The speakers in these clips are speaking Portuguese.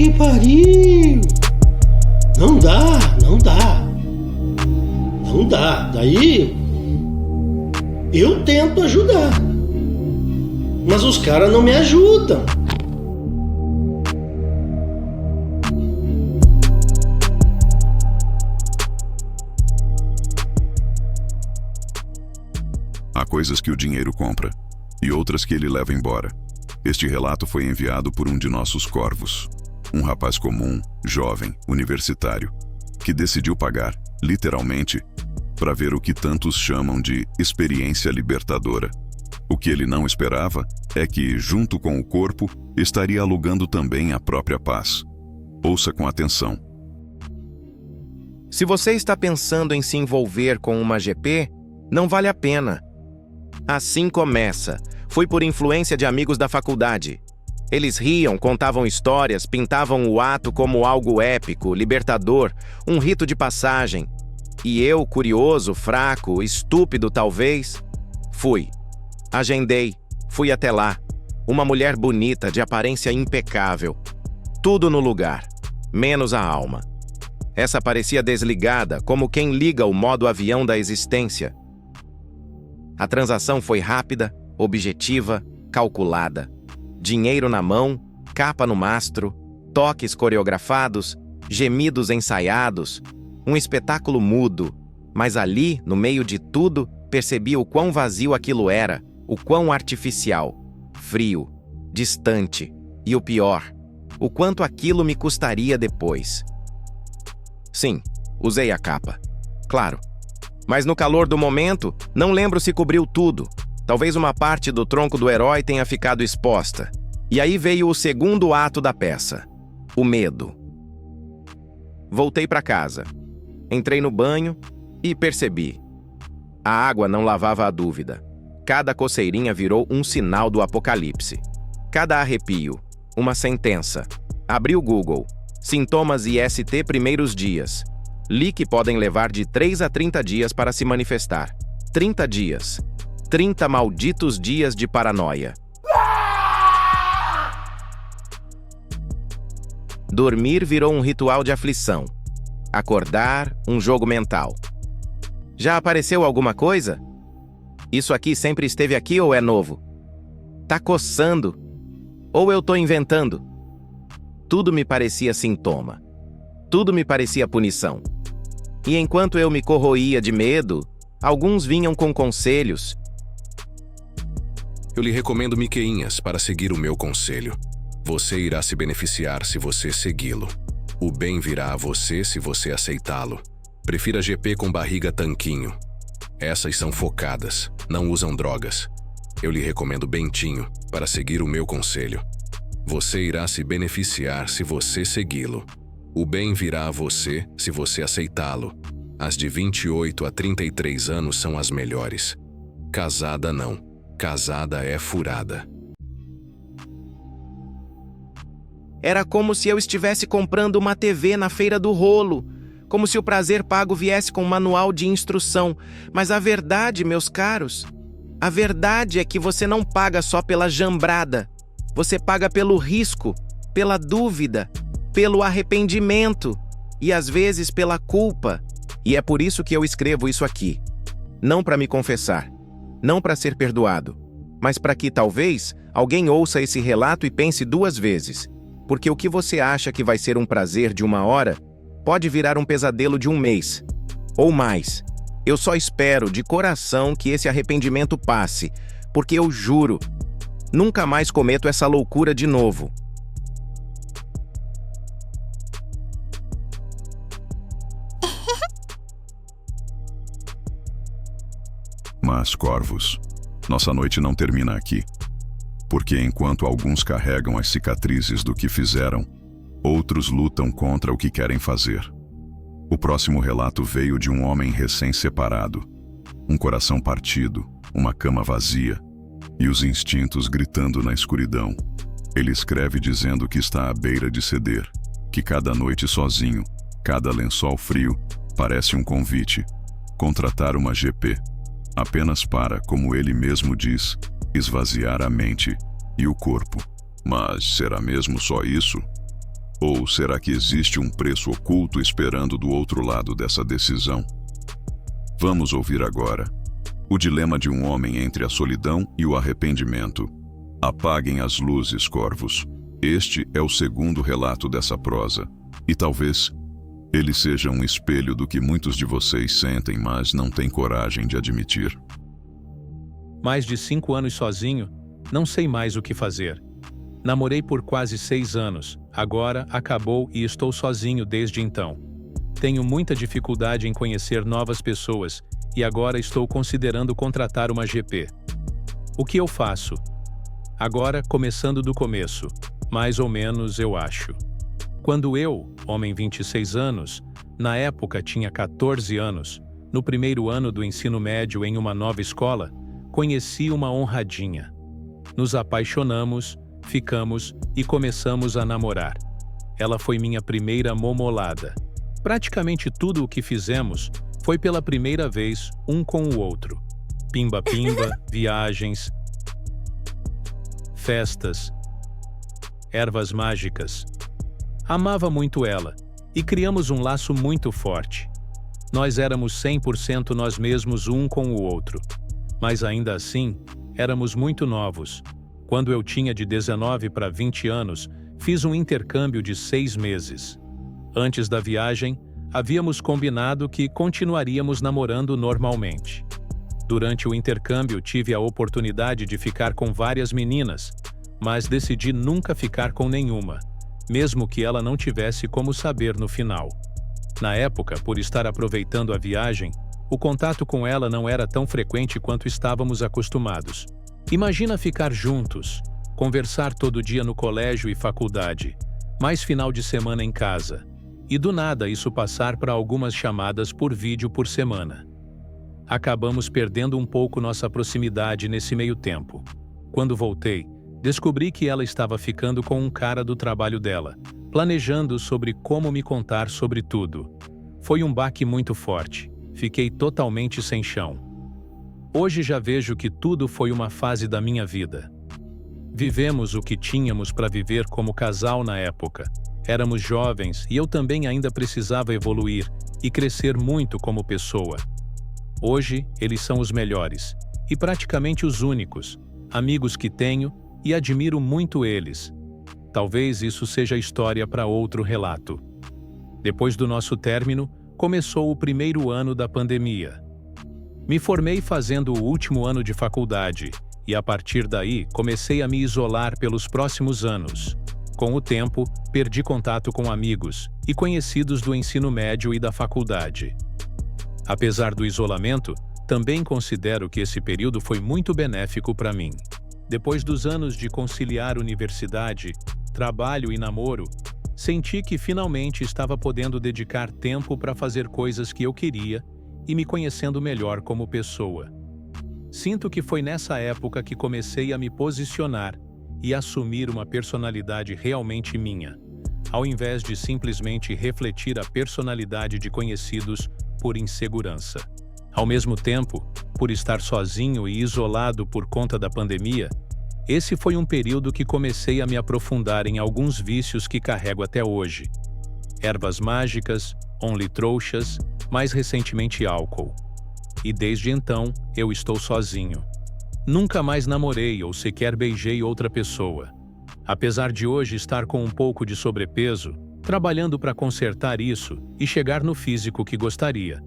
que pariu! Não dá. Daí eu tento ajudar, mas os caras não me ajudam. Há coisas que o dinheiro compra e outras que ele leva embora. Este relato foi enviado por um de nossos corvos, um rapaz comum, jovem, universitário, que decidiu pagar, literalmente, para ver o que tantos chamam de experiência libertadora. O que ele não esperava é que, junto com o corpo, estaria alugando também a própria paz. Ouça com atenção. Se você está pensando em se envolver com uma GP, não vale a pena. Assim começa. Fui por influência de amigos da faculdade. Eles riam, contavam histórias, pintavam o ato como algo épico, libertador, um rito de passagem. E eu, curioso, fraco, estúpido talvez, fui. Agendei, fui até lá. Uma mulher bonita, de aparência impecável. Tudo no lugar, menos a alma. Essa parecia desligada, como quem liga o modo avião da existência. A transação foi rápida, objetiva, calculada. Dinheiro na mão, capa no mastro, toques coreografados, gemidos ensaiados, um espetáculo mudo. Mas ali, no meio de tudo, percebi o quão vazio aquilo era, o quão artificial, frio, distante e o pior, o quanto aquilo me custaria depois. Sim, usei a capa. Claro. Mas no calor do momento, não lembro se cobriu tudo. Talvez uma parte do tronco do herói tenha ficado exposta. E aí veio o segundo ato da peça. O medo. Voltei para casa. Entrei no banho e percebi. A água não lavava a dúvida. Cada coceirinha virou um sinal do apocalipse. Cada arrepio, uma sentença. Abri o Google. Sintomas IST primeiros dias. Li que podem levar de 3 a 30 dias para se manifestar. 30 dias. 30 malditos dias de paranoia. Dormir virou um ritual de aflição. Acordar, um jogo mental. Já apareceu alguma coisa? Isso aqui sempre esteve aqui ou é novo? Tá coçando? Ou eu tô inventando? Tudo me parecia sintoma. Tudo me parecia punição. E enquanto eu me corroía de medo, alguns vinham com conselhos. Eu lhe recomendo Miqueinhas para seguir o meu conselho. Você irá se beneficiar se você segui-lo. O bem virá a você se você aceitá-lo. Prefira GP com barriga tanquinho. Essas são focadas, não usam drogas. Eu lhe recomendo Bentinho para seguir o meu conselho. Você irá se beneficiar se você segui-lo. O bem virá a você se você aceitá-lo. As de 28 a 33 anos são as melhores. Casada não. Casada é furada. Era como se eu estivesse comprando uma TV na feira do rolo. Como se o prazer pago viesse com um manual de instrução. Mas a verdade, meus caros, a verdade é que você não paga só pela jambrada. Você paga pelo risco, pela dúvida, pelo arrependimento e às vezes pela culpa. E é por isso que eu escrevo isso aqui. Não para me confessar, não para ser perdoado, mas para que talvez alguém ouça esse relato e pense 2 vezes. Porque o que você acha que vai ser um prazer de 1 hora pode virar um pesadelo de 1 mês ou mais. Eu só espero de coração que esse arrependimento passe, porque eu juro, nunca mais cometo essa loucura de novo. Mas, corvos, nossa noite não termina aqui. Porque enquanto alguns carregam as cicatrizes do que fizeram, outros lutam contra o que querem fazer. O próximo relato veio de um homem recém-separado. Um coração partido, uma cama vazia e os instintos gritando na escuridão. Ele escreve dizendo que está à beira de ceder, que cada noite sozinho, cada lençol frio, parece um convite. Contratar uma GP. Apenas para, como ele mesmo diz, esvaziar a mente e o corpo. Mas será mesmo só isso? Ou será que existe um preço oculto esperando do outro lado dessa decisão? Vamos ouvir agora o dilema de um homem entre a solidão e o arrependimento. Apaguem as luzes, corvos. Este é o segundo relato dessa prosa, e talvez ele seja um espelho do que muitos de vocês sentem, mas não têm coragem de admitir. Mais de 5 anos sozinho, não sei mais o que fazer. Namorei por quase 6 anos, agora acabou e estou sozinho desde então. Tenho muita dificuldade em conhecer novas pessoas e agora estou considerando contratar uma GP. O que eu faço? Agora, começando do começo, mais ou menos eu acho. Quando eu, homem 26 anos, na época tinha 14 anos, no primeiro ano do ensino médio em uma nova escola, conheci uma honradinha. Nos apaixonamos, ficamos e começamos a namorar. Ela foi minha primeira momolada. Praticamente tudo o que fizemos foi pela primeira vez um com o outro. Pimba-pimba, viagens, festas, ervas mágicas. Amava muito ela e criamos um laço muito forte. Nós éramos 100% nós mesmos um com o outro. Mas ainda assim, éramos muito novos. Quando eu tinha de 19 para 20 anos, fiz um intercâmbio de 6 meses. Antes da viagem, havíamos combinado que continuaríamos namorando normalmente. Durante o intercâmbio, tive a oportunidade de ficar com várias meninas, mas decidi nunca ficar com nenhuma, mesmo que ela não tivesse como saber no final. Na época, por estar aproveitando a viagem, o contato com ela não era tão frequente quanto estávamos acostumados. Imagina ficar juntos, conversar todo dia no colégio e faculdade, mais final de semana em casa, e do nada isso passar para algumas chamadas por vídeo por semana. Acabamos perdendo um pouco nossa proximidade nesse meio tempo. Quando voltei, descobri que ela estava ficando com um cara do trabalho dela, planejando sobre como me contar sobre tudo. Foi um baque muito forte. Fiquei totalmente sem chão. Hoje já vejo que tudo foi uma fase da minha vida. Vivemos o que tínhamos para viver como casal na época. Éramos jovens e eu também ainda precisava evoluir e crescer muito como pessoa. Hoje, eles são os melhores e praticamente os únicos amigos que tenho e admiro muito eles. Talvez isso seja história para outro relato. Depois do nosso término, começou o primeiro ano da pandemia. Me formei fazendo o último ano de faculdade e, a partir daí, comecei a me isolar pelos próximos anos. Com o tempo, perdi contato com amigos e conhecidos do ensino médio e da faculdade. Apesar do isolamento, também considero que esse período foi muito benéfico para mim. Depois dos anos de conciliar universidade, trabalho e namoro, senti que finalmente estava podendo dedicar tempo para fazer coisas que eu queria e me conhecendo melhor como pessoa. Sinto que foi nessa época que comecei a me posicionar e assumir uma personalidade realmente minha, ao invés de simplesmente refletir a personalidade de conhecidos por insegurança. Ao mesmo tempo, por estar sozinho e isolado por conta da pandemia, esse foi um período que comecei a me aprofundar em alguns vícios que carrego até hoje. Ervas mágicas, only trouxas, mais recentemente álcool. E desde então, eu estou sozinho. Nunca mais namorei ou sequer beijei outra pessoa. Apesar de hoje estar com um pouco de sobrepeso, trabalhando para consertar isso e chegar no físico que gostaria,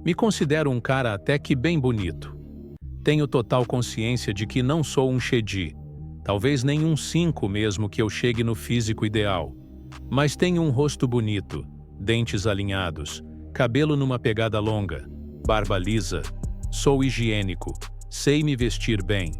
me considero um cara até que bem bonito. Tenho total consciência de que não sou um Chedi, talvez nem um 5 mesmo que eu chegue no físico ideal, mas tenho um rosto bonito, dentes alinhados, cabelo numa pegada longa, barba lisa, sou higiênico, sei me vestir bem.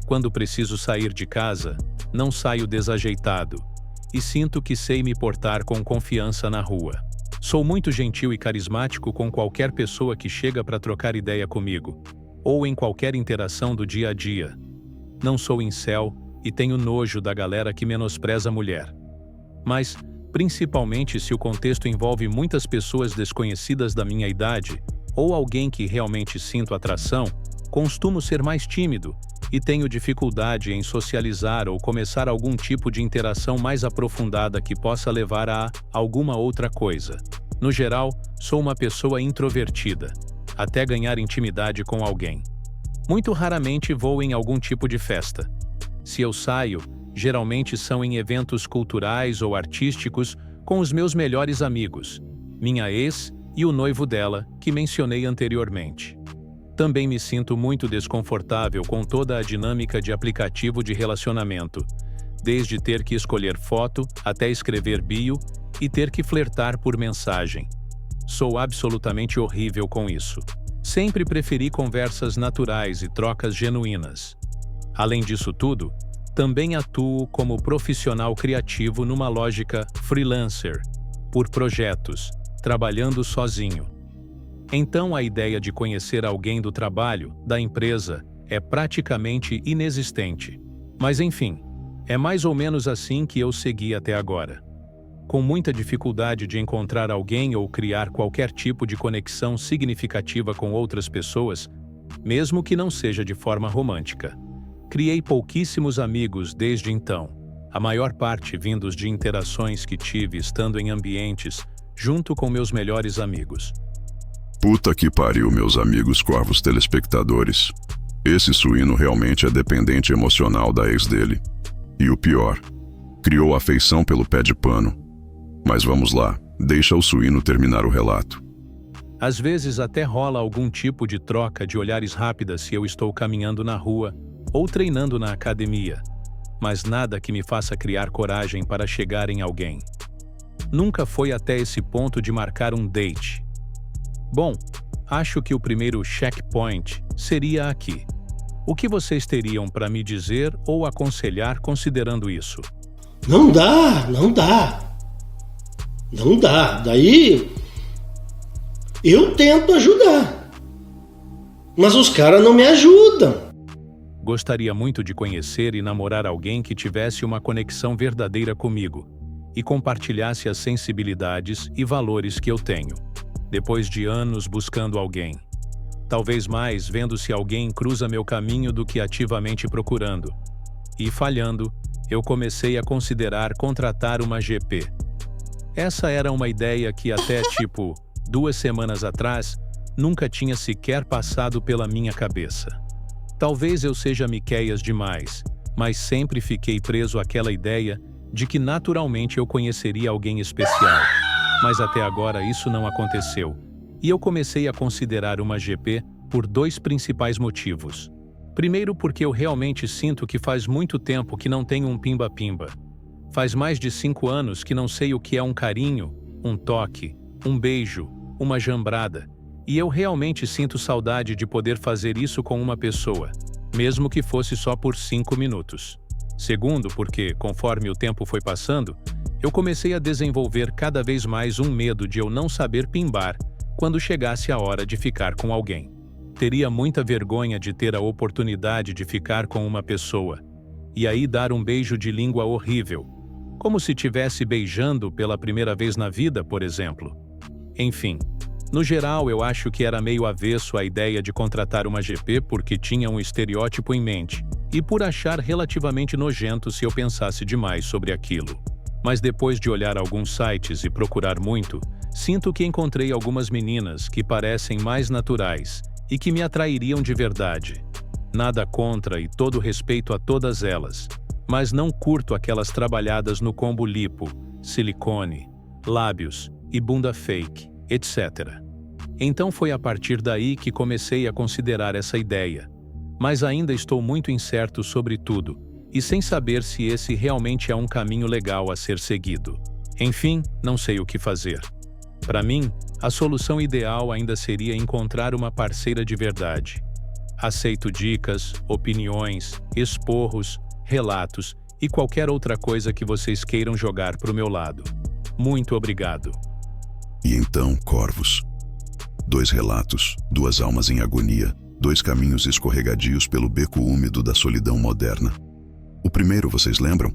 Quando preciso sair de casa, não saio desajeitado e sinto que sei me portar com confiança na rua. Sou muito gentil e carismático com qualquer pessoa que chega para trocar ideia comigo, ou em qualquer interação do dia a dia. Não sou incel e tenho nojo da galera que menospreza a mulher. Mas, principalmente se o contexto envolve muitas pessoas desconhecidas da minha idade, ou alguém que realmente sinto atração, costumo ser mais tímido e tenho dificuldade em socializar ou começar algum tipo de interação mais aprofundada que possa levar a alguma outra coisa. No geral, sou uma pessoa introvertida, até ganhar intimidade com alguém. Muito raramente vou em algum tipo de festa. Se eu saio, geralmente são em eventos culturais ou artísticos com os meus melhores amigos, minha ex e o noivo dela, que mencionei anteriormente. Também me sinto muito desconfortável com toda a dinâmica de aplicativo de relacionamento, desde ter que escolher foto até escrever bio e ter que flertar por mensagem. Sou absolutamente horrível com isso. Sempre preferi conversas naturais e trocas genuínas. Além disso tudo, também atuo como profissional criativo numa lógica freelancer, por projetos, trabalhando sozinho. Então a ideia de conhecer alguém do trabalho, da empresa, é praticamente inexistente. Mas enfim, é mais ou menos assim que eu segui até agora. Com muita dificuldade de encontrar alguém ou criar qualquer tipo de conexão significativa com outras pessoas, mesmo que não seja de forma romântica. Criei pouquíssimos amigos desde então, a maior parte vindos de interações que tive estando em ambientes junto com meus melhores amigos. Puta que pariu, meus amigos corvos telespectadores. Esse suíno realmente é dependente emocional da ex dele. E o pior, criou afeição pelo pé de pano. Mas vamos lá, deixa o suíno terminar o relato. Às vezes até rola algum tipo de troca de olhares rápida se eu estou caminhando na rua ou treinando na academia, mas nada que me faça criar coragem para chegar em alguém. Nunca foi até esse ponto de marcar um date. Bom, acho que o primeiro checkpoint seria aqui. O que vocês teriam para me dizer ou aconselhar considerando isso? Não dá. Daí eu tento ajudar, mas os caras não me ajudam. Gostaria muito de conhecer e namorar alguém que tivesse uma conexão verdadeira comigo e compartilhasse as sensibilidades e valores que eu tenho. Depois de anos buscando alguém. Talvez mais vendo se alguém cruza meu caminho do que ativamente procurando. E falhando, eu comecei a considerar contratar uma GP. Essa era uma ideia que até 2 semanas atrás nunca tinha sequer passado pela minha cabeça. Talvez eu seja miqueias demais, mas sempre fiquei preso àquela ideia de que naturalmente eu conheceria alguém especial. Mas até agora isso não aconteceu, e eu comecei a considerar uma GP por 2 principais motivos. Primeiro, porque eu realmente sinto que faz muito tempo que não tenho um pimba-pimba. Faz mais de 5 anos que não sei o que é um carinho, um toque, um beijo, uma jambrada, e eu realmente sinto saudade de poder fazer isso com uma pessoa, mesmo que fosse só por 5 minutos. Segundo, porque, conforme o tempo foi passando, eu comecei a desenvolver cada vez mais um medo de eu não saber pimbar quando chegasse a hora de ficar com alguém. Teria muita vergonha de ter a oportunidade de ficar com uma pessoa, e aí dar um beijo de língua horrível, como se estivesse beijando pela primeira vez na vida, por exemplo. Enfim, no geral eu acho que era meio avesso à ideia de contratar uma GP porque tinha um estereótipo em mente, e por achar relativamente nojento se eu pensasse demais sobre aquilo. Mas depois de olhar alguns sites e procurar muito, sinto que encontrei algumas meninas que parecem mais naturais e que me atrairiam de verdade. Nada contra e todo respeito a todas elas, mas não curto aquelas trabalhadas no combo lipo, silicone, lábios e bunda fake, etc. Então foi a partir daí que comecei a considerar essa ideia, mas ainda estou muito incerto sobre tudo, e sem saber se esse realmente é um caminho legal a ser seguido. Enfim, não sei o que fazer. Para mim, a solução ideal ainda seria encontrar uma parceira de verdade. Aceito dicas, opiniões, esporros, relatos e qualquer outra coisa que vocês queiram jogar pro meu lado. Muito obrigado. E então, corvos. 2 relatos, 2 almas em agonia, 2 caminhos escorregadios pelo beco úmido da solidão moderna. O primeiro, vocês lembram?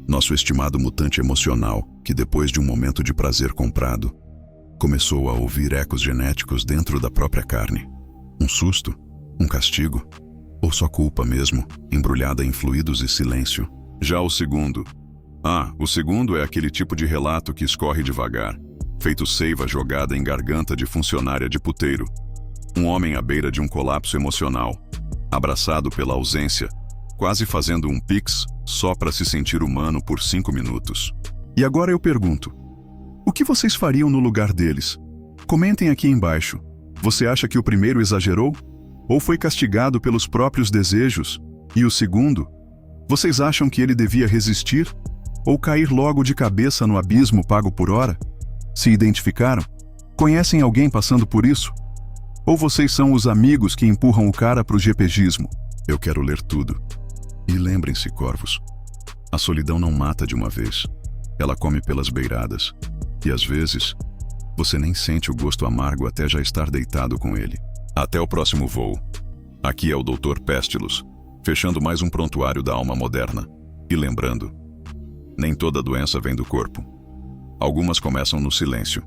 Nosso estimado mutante emocional, que depois de um momento de prazer comprado, começou a ouvir ecos genéticos dentro da própria carne. Um susto? Um castigo? Ou por sua culpa mesmo, embrulhada em fluidos e silêncio. Já o segundo é aquele tipo de relato que escorre devagar, feito seiva jogada em garganta de funcionária de puteiro. Um homem à beira de um colapso emocional, abraçado pela ausência, quase fazendo um pix só para se sentir humano por 5 minutos. E agora eu pergunto, o que vocês fariam no lugar deles? Comentem aqui embaixo. Você acha que o primeiro exagerou? Ou foi castigado pelos próprios desejos? E o segundo? Vocês acham que ele devia resistir? Ou cair logo de cabeça no abismo pago por hora? Se identificaram? Conhecem alguém passando por isso? Ou vocês são os amigos que empurram o cara pro GPgismo? Eu quero ler tudo. E lembrem-se, corvos, a solidão não mata de uma vez. Ela come pelas beiradas. E às vezes, você nem sente o gosto amargo até já estar deitado com ele. Até o próximo voo. Aqui é o Dr. Pestilus, fechando mais um prontuário da alma moderna. E lembrando, nem toda doença vem do corpo. Algumas começam no silêncio.